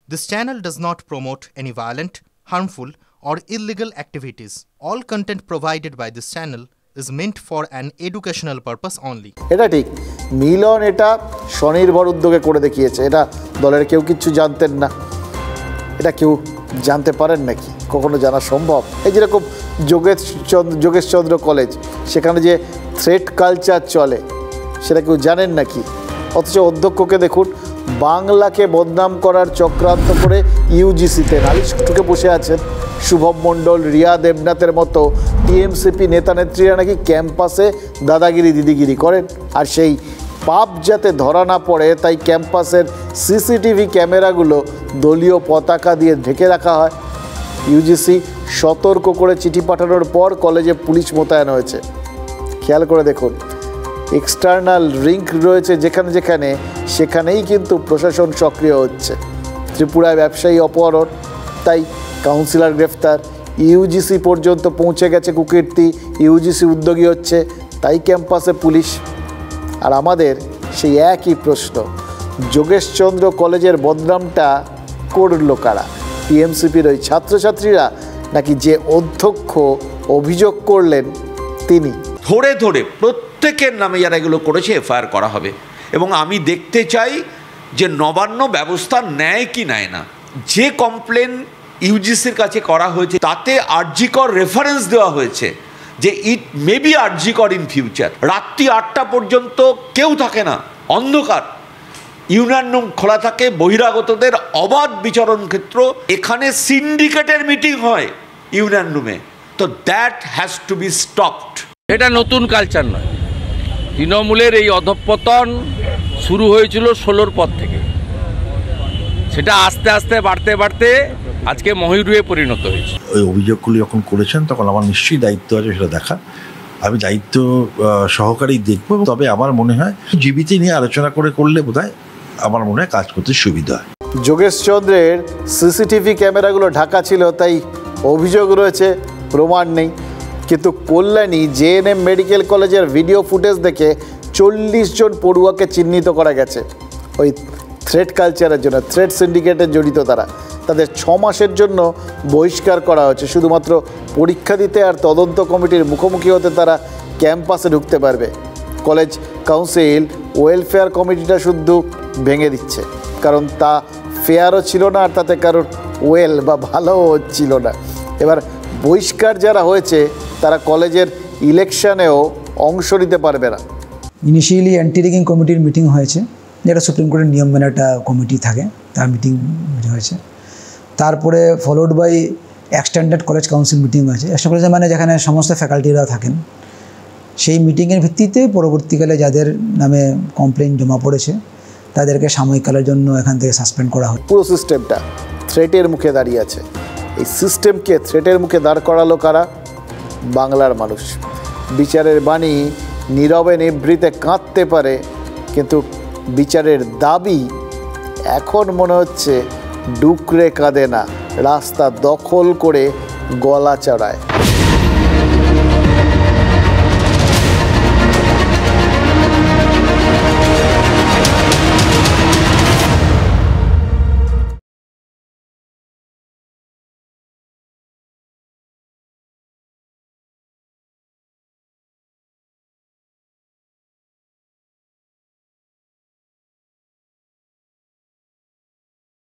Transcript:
This channel does not promote any violent, harmful, or illegal activities. All content provided by this channel is meant for an educational purpose only. এটা ঠিক মিলন এটা স্বনির্ভর উদ্যোগে করে দেখিয়েছে। এটা দলের কেউ কিছু জানতেন না, এটা কেউ জানতে পারেন নাকি? কখনো জানা সম্ভব? এই যেরকম যোগেশচন্দ্র কলেজ, সেখানে যে থ্রেট কালচার চলে সেটা কেউ জানেন নাকি? অথচ অধ্যক্ষকে দেখুন বাংলাকে বদনাম করার চক্রান্ত করে ইউজিসিতে নালিশ ঠুকে বসে আছেন। শুভম মণ্ডল, রিয়া দেবনাথের মতো টিএমসিপি নেতা নেত্রীরা নাকি ক্যাম্পাসে দাদাগিরি দিদিগিরি করেন, আর সেই পাপ যাতে ধরা না পড়ে তাই ক্যাম্পাসের সিসিটিভি ক্যামেরাগুলো দলীয় পতাকা দিয়ে ঢেকে রাখা হয়। ইউজিসি সতর্ক করে চিঠি পাঠানোর পর কলেজে পুলিশ মোতায়েন হয়েছে। খেয়াল করে দেখুন, এক্সটার্নাল রিঙ্ক রয়েছে যেখানে যেখানে, সেখানেই কিন্তু প্রশাসন সক্রিয় হচ্ছে। ত্রিপুরায় ব্যবসায়ী অপহরণ, তাই কাউন্সিলর গ্রেফতার। ইউজিসি পর্যন্ত পৌঁছে গেছে কুকীর্তি, ইউজিসি উদ্যোগী হচ্ছে, তাই ক্যাম্পাসে পুলিশ। আর আমাদের সেই একই প্রশ্ন, যোগেশচন্দ্র কলেজের বদনামটা করল কারা? টিএমসিপির ওই ছাত্রছাত্রীরা, নাকি যে অধ্যক্ষ অভিযোগ করলেন তিনি? ধরে ধরে প্রত্যেকের নামে যারা এগুলো করেছে এফআইআর করা হবে, এবং আমি দেখতে চাই যে নবান্ন ব্যবস্থা নেয় কি নেয় না। যে কমপ্লেন ইউজিসির কাছে করা হয়েছে তাতে আরজিকর রেফারেন্স দেওয়া হয়েছে যে it may be RG Kar in future. রাত্রি 8টা পর্যন্ত কেউ থাকে না, অন্ধকার, ইউনিয়ন রুম খোলা থাকে, বহিরাগতদের অবাধ বিচরণ ক্ষেত্র। এখানে সিন্ডিকেটের মিটিং হয় ইউনিয়ন রুমে, তো that has to be stopped. এটা নতুন কালচার নয়। তৃণমূলের এই অধঃপতন শুরু হয়েছিল 16-র পর থেকে, সেটা আস্তে আস্তে বাড়তে বাড়তে আজকে মহিরুহে পরিণত হয়েছে। ওই অভিযোগগুলি যখন করেছেন তখন আমার নিশ্চয়ই দায়িত্ব আছে সেটা দেখা। আমি দায়িত্ব সহকারেই দেখব। তবে আমার মনে হয় জীবিত নিয়ে আলোচনা করলে বোধহয় আমার মনে হয় কাজ করতে সুবিধা হয়। যোগেশচন্দ্রের সিসিটিভি ক্যামেরাগুলো ঢাকা ছিল, তাই অভিযোগ রয়েছে, প্রমাণ নেই। কিন্তু কল্যাণী জেএনএম মেডিকেল কলেজের ভিডিও ফুটেজ দেখে 40 জন পড়ুয়াকে চিহ্নিত করা গেছে ওই থ্রেট কালচারের জন্য। থ্রেট সিন্ডিকেটে জড়িত তাদের 6 মাসের জন্য বহিষ্কার করা হয়েছে। শুধুমাত্র পরীক্ষা দিতে আর তদন্ত কমিটির মুখোমুখি হতে তারা ক্যাম্পাসে ঢুকতে পারবে। কলেজ কাউন্সিল ওয়েলফেয়ার কমিটিটা শুধু ভেঙে দিচ্ছে, কারণ তা ফেয়ারও ছিল না, আর তাতে কারোর ওয়েল বা ভালোও হচ্ছিল না। এবার বহিষ্কার যারা হয়েছে তারা কলেজের ইলেকশনেও অংশ নিতে পারবে না। ইনিশিয়ালি অ্যান্টি র্যাগিং কমিটির মিটিং হয়েছে, যেটা সুপ্রিম কোর্টের নিয়ম মেনে একটা কমিটি থাকে, তার মিটিং হয়েছে। তারপরে followed by extended college council meeting হয়েছে। এক্সটেন্ডেড কলেজে মানে যেখানে সমস্ত ফ্যাকাল্টিরা থাকেন। সেই মিটিংয়ের ভিত্তিতে পরবর্তীকালে যাদের নামে কমপ্লেন জমা পড়েছে তাদেরকে সাময়িককালের জন্য এখান থেকে সাসপেন্ড করা হয়। পুরো সিস্টেমটা থ্রেটের মুখে দাঁড়িয়ে আছে। এই সিস্টেমকে থ্রেটের মুখে দাঁড় করালো কারা? বাংলার মানুষ। বিচারের বাণী নীরবে নিভৃতে কাঁদতে পারে, কিন্তু বিচারের দাবি এখন মনে হচ্ছে ডুকরে কাঁদে না, রাস্তা দখল করে গলা চড়ায়।